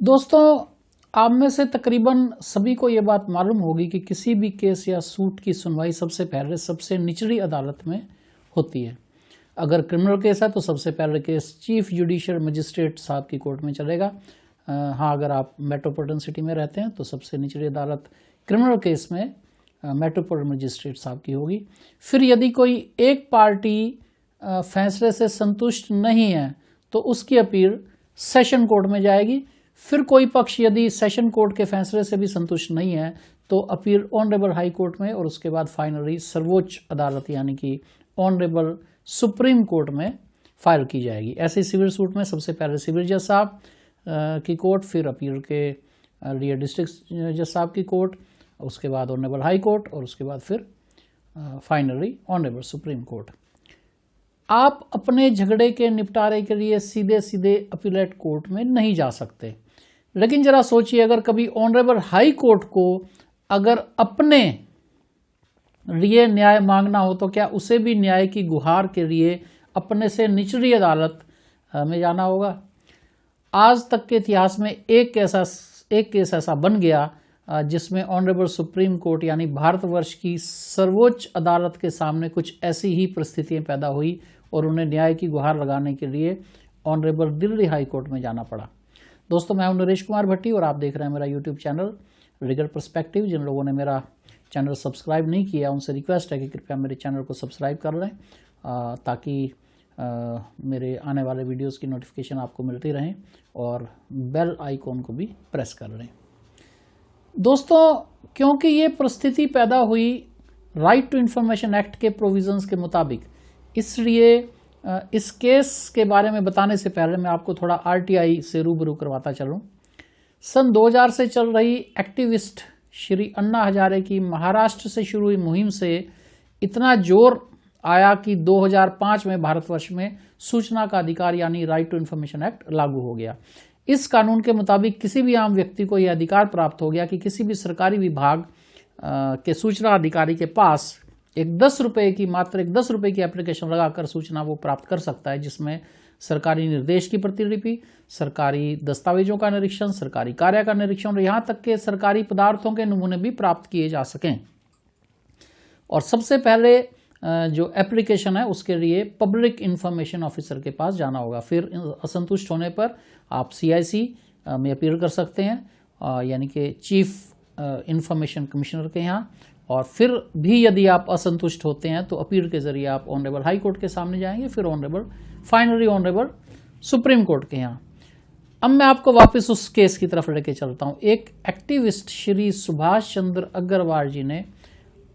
दोस्तों, आप में से तकरीबन सभी को ये बात मालूम होगी कि किसी भी केस या सूट की सुनवाई सबसे पहले सबसे निचली अदालत में होती है। अगर क्रिमिनल केस है तो सबसे पहले केस चीफ जुडिशियल मजिस्ट्रेट साहब की कोर्ट में चलेगा। हाँ, अगर आप मेट्रोपॉलिटन सिटी में रहते हैं तो सबसे निचली अदालत क्रिमिनल केस में मेट्रोपॉलिटन मजिस्ट्रेट साहब की होगी। फिर यदि कोई एक पार्टी फैसले से संतुष्ट नहीं है तो उसकी अपील सेशन कोर्ट में जाएगी। फिर कोई पक्ष यदि सेशन कोर्ट के फैसले से भी संतुष्ट नहीं है तो अपील ऑनरेबल हाई कोर्ट में और उसके बाद फाइनली सर्वोच्च अदालत यानी कि ऑनरेबल सुप्रीम कोर्ट में फाइल की जाएगी। ऐसे सिविल सूट में सबसे पहले सिविल जज साहब की कोर्ट, फिर अपील के लिए डिस्ट्रिक्ट जज साहब की कोर्ट, उसके बाद ऑनरेबल हाई कोर्ट और उसके बाद फिर फाइनली ऑनरेबल सुप्रीम कोर्ट। आप अपने झगड़े के निपटारे के लिए सीधे सीधे अपीलेट कोर्ट में नहीं जा सकते। लेकिन जरा सोचिए, अगर कभी ऑनरेबल हाई कोर्ट को अगर अपने लिए न्याय मांगना हो तो क्या उसे भी न्याय की गुहार के लिए अपने से निचली अदालत में जाना होगा? आज तक के इतिहास में एक केस ऐसा बन गया जिसमें ऑनरेबल सुप्रीम कोर्ट यानी भारतवर्ष की सर्वोच्च अदालत के सामने कुछ ऐसी ही परिस्थितियां पैदा हुई और उन्हें न्याय की गुहार लगाने के लिए ऑनरेबल दिल्ली हाई कोर्ट में जाना पड़ा। दोस्तों, मैं हूं नरेश कुमार भट्टी और आप देख रहे हैं मेरा यूट्यूब चैनल लीगल पर्सपेक्टिव। जिन लोगों ने मेरा चैनल सब्सक्राइब नहीं किया उनसे रिक्वेस्ट है कि कृपया मेरे चैनल को सब्सक्राइब कर लें ताकि मेरे आने वाले वीडियोस की नोटिफिकेशन आपको मिलती रहें और बेल आइकॉन को भी प्रेस कर लें। दोस्तों, क्योंकि ये परिस्थिति पैदा हुई राइट टू इंफॉर्मेशन एक्ट के प्रोविजंस के मुताबिक, इसलिए इस केस के बारे में बताने से पहले मैं आपको थोड़ा आरटीआई से रूबरू करवाता चलूं। सन 2000 से चल रही एक्टिविस्ट श्री अन्ना हजारे की महाराष्ट्र से शुरू हुई मुहिम से इतना जोर आया कि 2005 में भारतवर्ष में सूचना का अधिकार यानी राइट टू इंफॉर्मेशन एक्ट लागू हो गया। इस कानून के मुताबिक किसी भी आम व्यक्ति को यह अधिकार प्राप्त हो गया कि किसी भी सरकारी विभाग के सूचना अधिकारी के पास मात्र 10 रुपए की एप्लीकेशन लगाकर सूचना वो प्राप्त कर सकता है, जिसमें सरकारी निर्देश की प्रतिलिपि, सरकारी दस्तावेजों का निरीक्षण, सरकारी कार्य का निरीक्षण और यहाँ तक के सरकारी पदार्थों के नमूने भी प्राप्त किए जा सकें। और सबसे पहले जो एप्लीकेशन है उसके लिए पब्लिक इंफॉर्मेशन ऑफिसर के पास जाना होगा। फिर असंतुष्ट होने पर आप CIC में अपील कर सकते हैं यानी कि चीफ इंफॉर्मेशन कमिश्नर के यहाँ। और फिर भी यदि आप असंतुष्ट होते हैं तो अपील के जरिए आप ऑनरेबल हाई कोर्ट के सामने जाएंगे, फिर फाइनली ऑनरेबल सुप्रीम कोर्ट के यहाँ। अब मैं आपको वापस उस केस की तरफ लेके चलता हूँ। एक एक्टिविस्ट श्री सुभाष चंद्र अग्रवाल जी ने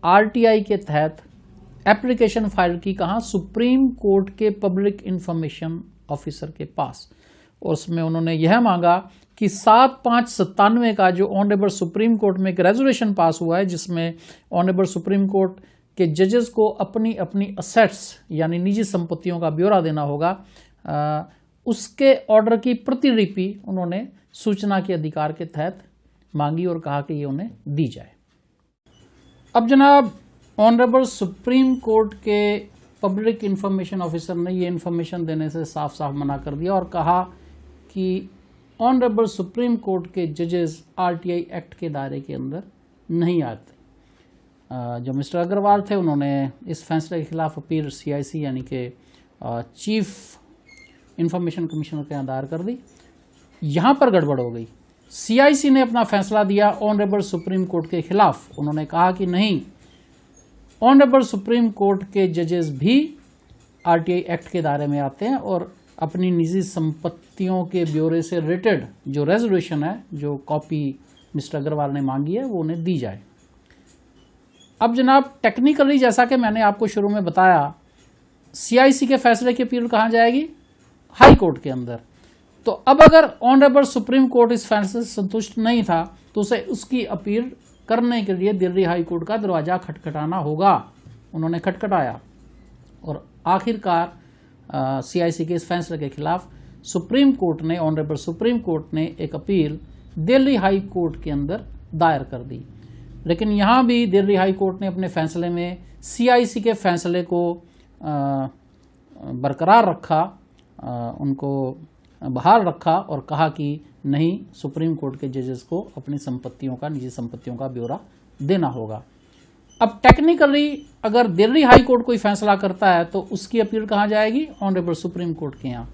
RTI के तहत एप्लीकेशन फाइल की कहाँ? सुप्रीम कोर्ट के पब्लिक इंफॉर्मेशन ऑफिसर के पास। और उसमें उन्होंने यह मांगा कि 7597 का जो ऑनरेबल सुप्रीम कोर्ट में एक रेजोल्यूशन पास हुआ है जिसमें ऑनरेबल सुप्रीम कोर्ट के जजेस को अपनी अपनी असेट्स यानी निजी संपत्तियों का ब्यौरा देना होगा, उसके ऑर्डर की प्रतिलिपि उन्होंने सूचना के अधिकार के तहत मांगी और कहा कि ये उन्हें दी जाए। अब जनाब, ऑनरेबल सुप्रीम कोर्ट के पब्लिक इंफॉर्मेशन ऑफिसर ने ये इंफॉर्मेशन देने से साफ साफ मना कर दिया और कहा कि ऑनरेबल सुप्रीम कोर्ट के जजेस RTI एक्ट के दायरे के अंदर नहीं आते। जो मिस्टर अग्रवाल थे उन्होंने इस फैसले के खिलाफ अपील CIC यानी कि चीफ इंफॉर्मेशन कमिश्नर के यहाँ दायर कर दी। यहाँ पर गड़बड़ हो गई। CIC ने अपना फैसला दिया ऑनरेबल सुप्रीम कोर्ट के खिलाफ। उन्होंने कहा कि नहीं, ऑनरेबल सुप्रीम कोर्ट के जजेस भी RTI एक्ट के दायरे में आते हैं और अपनी निजी संपत्तियों के ब्यौरे से रिलेटेड जो रेजोल्यूशन है, जो कॉपी मिस्टर अग्रवाल ने मांगी है, वो उन्हें दी जाए। अब जनाब, टेक्निकली जैसा कि मैंने आपको शुरू में बताया, CIC के फैसले की अपील कहाँ जाएगी? हाई कोर्ट के अंदर। तो अब अगर ऑनरेबल सुप्रीम कोर्ट इस फैसले से संतुष्ट नहीं था तो उसे उसकी अपील करने के लिए दिल्ली हाई कोर्ट का दरवाजा खटखटाना होगा। उन्होंने खटखटाया और आखिरकार CIC के इस फैसले के खिलाफ ऑनरेबल सुप्रीम कोर्ट ने एक अपील दिल्ली हाई कोर्ट के अंदर दायर कर दी। लेकिन यहाँ भी दिल्ली हाई कोर्ट ने अपने फैसले में CIC के फैसले को बरकरार रखा, उनको बहाल रखा और कहा कि नहीं, सुप्रीम कोर्ट के जजेस को अपनी संपत्तियों का, निजी संपत्तियों का ब्यौरा देना होगा। अब टेक्निकली अगर दिल्ली हाई कोर्ट कोई फैसला करता है तो उसकी अपील कहाँ जाएगी? ऑनरेबल सुप्रीम कोर्ट के यहाँ।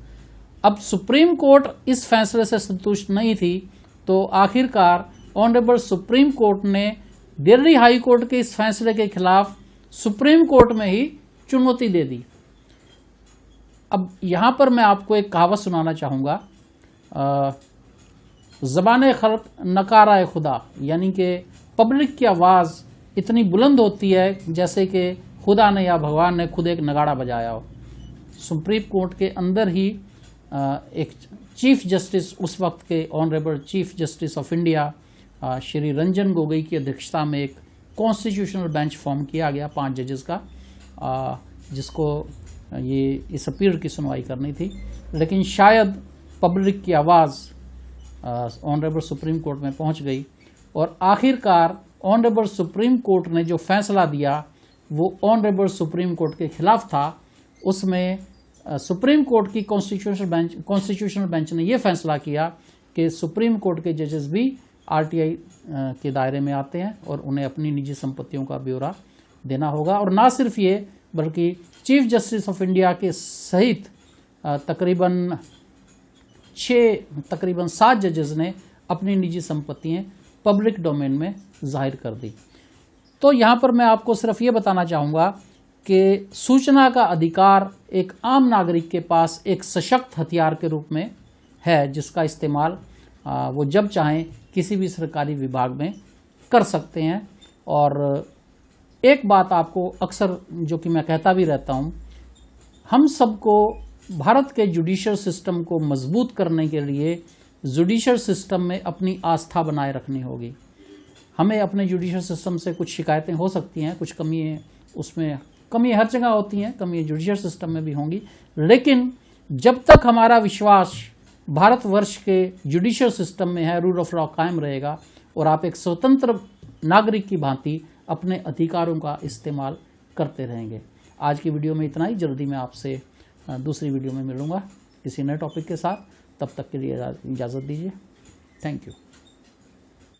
अब सुप्रीम कोर्ट इस फैसले से संतुष्ट नहीं थी, तो आखिरकार ऑनरेबल सुप्रीम कोर्ट ने दिल्ली हाई कोर्ट के इस फैसले के खिलाफ सुप्रीम कोर्ट में ही चुनौती दे दी। अब यहां पर मैं आपको एक कहावत सुनाना चाहूंगा, ज़बान खल्क नकारा खुदा, यानी कि पब्लिक की आवाज़ इतनी बुलंद होती है जैसे कि खुदा ने या भगवान ने खुद एक नगाड़ा बजाया हो। सुप्रीम कोर्ट के अंदर ही एक चीफ जस्टिस, उस वक्त के honourable chief justice of India Shri Ranjan Gogoi की अध्यक्षता में एक कॉन्स्टिट्यूशनल बेंच फॉर्म किया गया 5 जजेस का, जिसको ये इस अपील की सुनवाई करनी थी। लेकिन शायद पब्लिक की आवाज़ ऑनरेबल सुप्रीम कोर्ट में पहुंच गई और आखिरकार ऑनरेबल सुप्रीम कोर्ट ने जो फैसला दिया वो ऑनरेबल सुप्रीम कोर्ट के खिलाफ था। उसमें सुप्रीम कोर्ट की कॉन्स्टिट्यूशनल बेंच ने यह फैसला किया कि सुप्रीम कोर्ट के जजेस भी आरटीआई के दायरे में आते हैं और उन्हें अपनी निजी संपत्तियों का ब्यौरा देना होगा। और ना सिर्फ ये, बल्कि चीफ जस्टिस ऑफ इंडिया के सहित तकरीबन 7 जजेस ने अपनी निजी संपत्तियां पब्लिक डोमेन में जाहिर कर दी। तो यहाँ पर मैं आपको सिर्फ ये बताना चाहूँगा कि सूचना का अधिकार एक आम नागरिक के पास एक सशक्त हथियार के रूप में है, जिसका इस्तेमाल वो जब चाहें किसी भी सरकारी विभाग में कर सकते हैं। और एक बात आपको अक्सर, जो कि मैं कहता भी रहता हूँ, हम सबको भारत के जुडिशियल सिस्टम को मजबूत करने के लिए जुडिशियल सिस्टम में अपनी आस्था बनाए रखनी होगी। हमें अपने जुडिशियल सिस्टम से कुछ शिकायतें हो सकती हैं, कुछ कमियाँ, उसमें कमी हर जगह होती हैं, कमी जुडिशियल सिस्टम में भी होंगी, लेकिन जब तक हमारा विश्वास भारतवर्ष के जुडिशियल सिस्टम में है, रूल ऑफ लॉ कायम रहेगा और आप एक स्वतंत्र नागरिक की भांति अपने अधिकारों का इस्तेमाल करते रहेंगे। आज की वीडियो में इतना ही। जल्दी मैं आपसे दूसरी वीडियो में मिलूंगा किसी नए टॉपिक के साथ। तब तक के लिए इजाज़त दीजिए। Thank you.